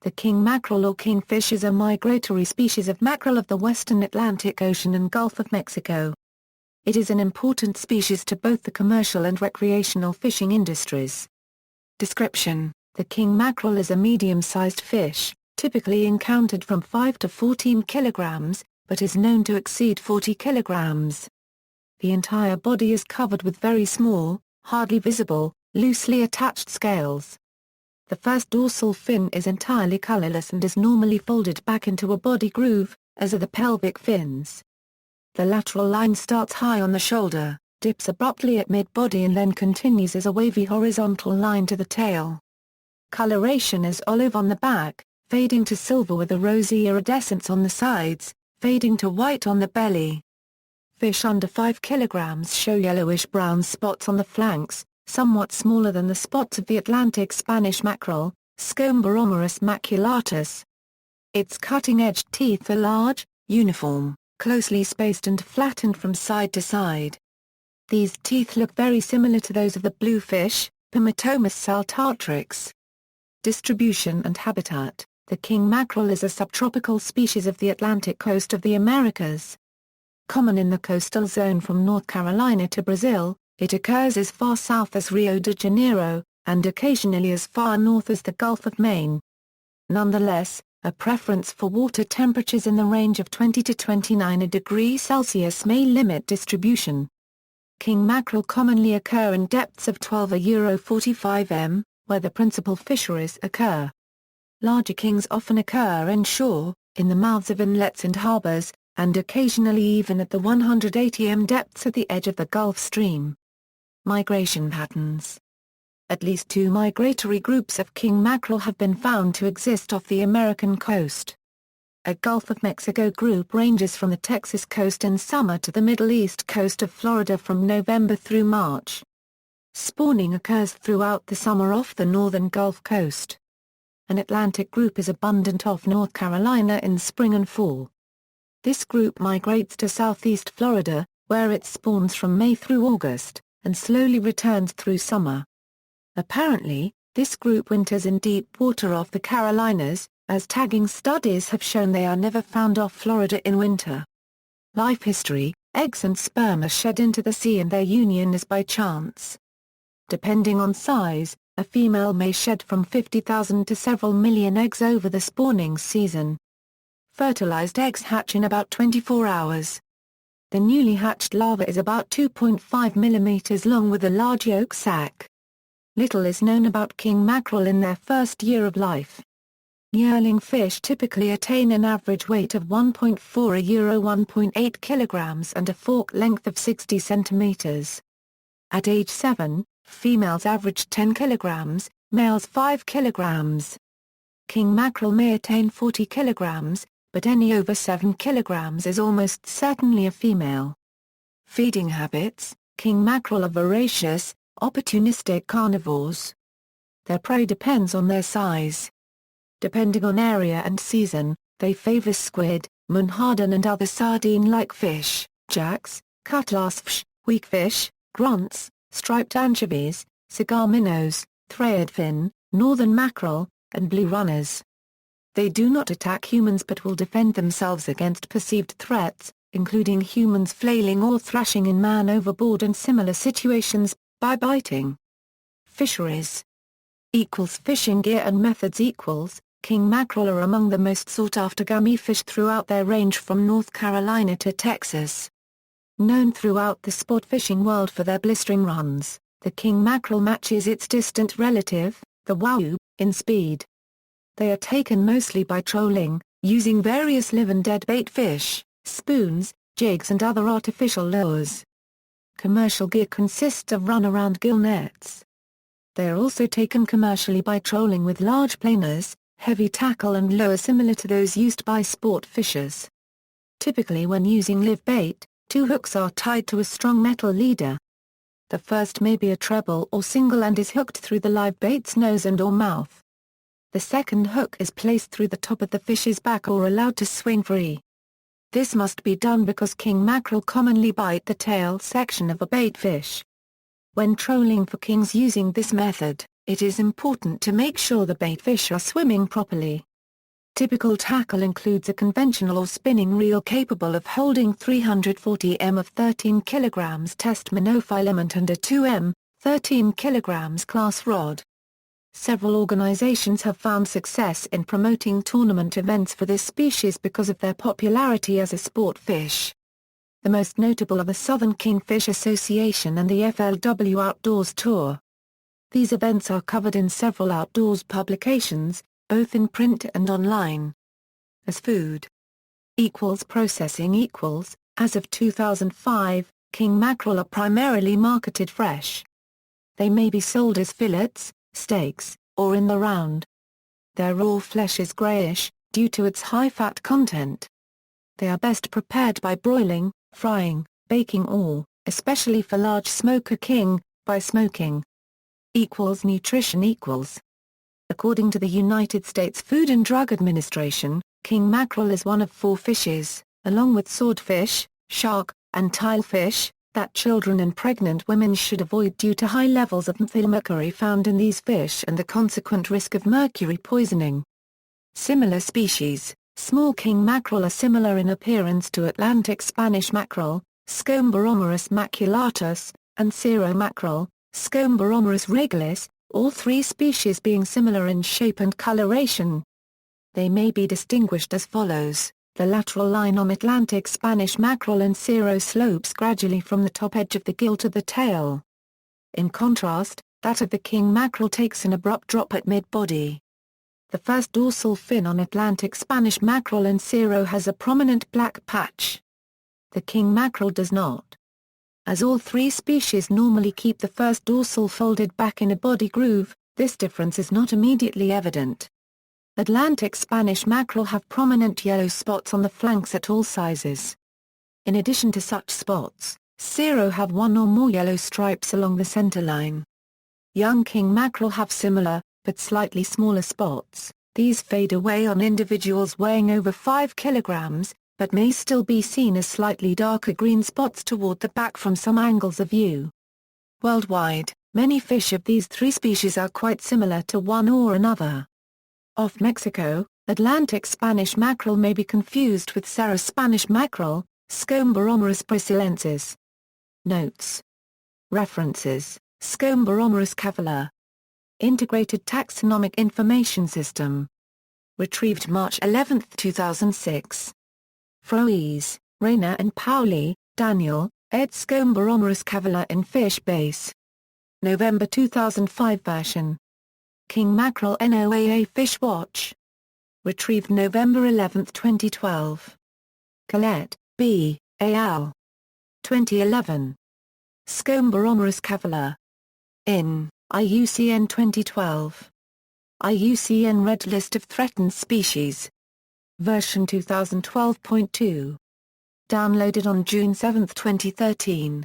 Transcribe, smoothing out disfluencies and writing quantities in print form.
The king mackerel or kingfish is a migratory species of mackerel of the western Atlantic Ocean and Gulf of Mexico. It is an important species to both the commercial and recreational fishing industries. Description: the king mackerel is a medium-sized fish, typically encountered from 5 to 14 kilograms, but is known to exceed 40 kilograms. The entire body is covered with very small, hardly visible, loosely attached scales. The first dorsal fin is entirely colorless and is normally folded back into a body groove, as are the pelvic fins. The lateral line starts high on the shoulder, dips abruptly at mid-body and then continues as a wavy horizontal line to the tail. Coloration is olive on the back, fading to silver with a rosy iridescence on the sides, fading to white on the belly. Fish under 5 kilograms show yellowish-brown spots on the flanks, somewhat smaller than the spots of the Atlantic Spanish mackerel, Scomberomerus maculatus. Its cutting-edged teeth are large, uniform, closely spaced and flattened from side to side. These teeth look very similar to those of the bluefish, Pimatomus saltatrix. Distribution and habitat: the king mackerel is a subtropical species of the Atlantic coast of the Americas. Common in the coastal zone from North Carolina to Brazil, it occurs as far south as Rio de Janeiro, and occasionally as far north as the Gulf of Maine. Nonetheless, a preference for water temperatures in the range of 20 to 29 degrees Celsius may limit distribution. King mackerel commonly occur in depths of 12–45 m, where the principal fisheries occur. Larger kings often occur inshore, in the mouths of inlets and harbors, and occasionally even at the 180 m depths at the edge of the Gulf Stream. Migration patterns: at least 2 migratory groups of king mackerel have been found to exist off the American coast. A Gulf of Mexico group ranges from the Texas coast in summer to the Middle East coast of Florida from November through March. Spawning occurs throughout the summer off the northern Gulf Coast. An Atlantic group is abundant off North Carolina in spring and fall. This group migrates to southeast Florida, where it spawns from May through August, and slowly returns through summer. Apparently, this group winters in deep water off the Carolinas, as tagging studies have shown they are never found off Florida in winter. Life history: eggs and sperm are shed into the sea and their union is by chance. Depending on size, a female may shed from 50,000 to several million eggs over the spawning season. Fertilized eggs hatch in about 24 hours. The newly hatched larva is about 2.5 mm long with a large yolk sac. Little is known about king mackerel in their first year of life. Yearling fish typically attain an average weight of 1.4–1.8 kilograms and a fork length of 60 centimeters. At age 7, females average 10 kilograms, males 5 kilograms. King mackerel may attain 40 kilograms, but any over 7 kilograms is almost certainly a female. Feeding habits: king mackerel are voracious, opportunistic carnivores. Their prey depends on their size. Depending on area and season, they favor squid, menhaden and other sardine-like fish, jacks, cutlassfish, weakfish, grunts, striped anchovies, cigar minnows, threadfin, northern mackerel, and blue runners. They do not attack humans but will defend themselves against perceived threats, including humans flailing or thrashing in man overboard and similar situations, by biting. Fisheries = fishing gear and methods = king mackerel are among the most sought-after gummy fish throughout their range from North Carolina to Texas. Known throughout the sport fishing world for their blistering runs, the king mackerel matches its distant relative, the wahoo, in speed. They are taken mostly by trolling, using various live and dead bait fish, spoons, jigs and other artificial lures. Commercial gear consists of run-around gill nets. They are also taken commercially by trolling with large planers, heavy tackle and lures similar to those used by sport fishers. Typically when using live bait, 2 hooks are tied to a strong metal leader. The first may be a treble or single and is hooked through the live bait's nose and/or mouth. The second hook is placed through the top of the fish's back or allowed to swing free. This must be done because king mackerel commonly bite the tail section of a bait fish. When trolling for kings using this method, it is important to make sure the bait fish are swimming properly, Typical tackle includes a conventional or spinning reel capable of holding 340 m of 13 kg test monofilament and a 2 m, 13 kg class rod. Several organizations have found success in promoting tournament events for this species because of their popularity as a sport fish. The most notable are the Southern Kingfish Association and the FLW Outdoors Tour. These events are covered in several outdoors publications, both in print and online. As food processing as of 2005, king mackerel are primarily marketed fresh. They may be sold as fillets, steaks, or in the round. Their raw flesh is grayish, due to its high fat content. They are best prepared by broiling, frying, baking or, especially for large smoker king, by smoking. Nutrition. According to the United States Food and Drug Administration, king mackerel is one of 4 fishes, along with swordfish, shark, and tilefish, that children and pregnant women should avoid due to high levels of methylmercury found in these fish and the consequent risk of mercury poisoning. Similar species, small king mackerel are similar in appearance to Atlantic Spanish mackerel, Scomboromorus maculatus, and Cirro mackerel, Scomboromorus regalis, all 3 species being similar in shape and coloration. They may be distinguished as follows: the lateral line on Atlantic Spanish mackerel and Cirro slopes gradually from the top edge of the gill to the tail. In contrast, that of the king mackerel takes an abrupt drop at mid-body. The first dorsal fin on Atlantic Spanish mackerel and Cirro has a prominent black patch. The king mackerel does not. As all 3 species normally keep the first dorsal folded back in a body groove, this difference is not immediately evident. Atlantic Spanish mackerel have prominent yellow spots on the flanks at all sizes. In addition to such spots, Cirro have 1 or more yellow stripes along the centerline. Young king mackerel have similar, but slightly smaller spots. These fade away on individuals weighing over 5 kilograms, but may still be seen as slightly darker green spots toward the back from some angles of view. Worldwide, many fish of these 3 species are quite similar to one or another. Off Mexico, Atlantic Spanish mackerel may be confused with Serra Spanish mackerel, Scomboromorus brasilensis. Notes. References: Scomboromorus cavula. Integrated Taxonomic Information System. Retrieved March 11, 2006. Froese, Rayner and Pauli, Daniel, ed. Scomboromorus cavula in Fish Base. November 2005 version. King mackerel NOAA Fish Watch. Retrieved November 11, 2012. Collette, B., al. 2011. Scomboromorus cavula. In IUCN 2012. IUCN Red List of Threatened Species. Version 2012.2. Downloaded on June 7, 2013.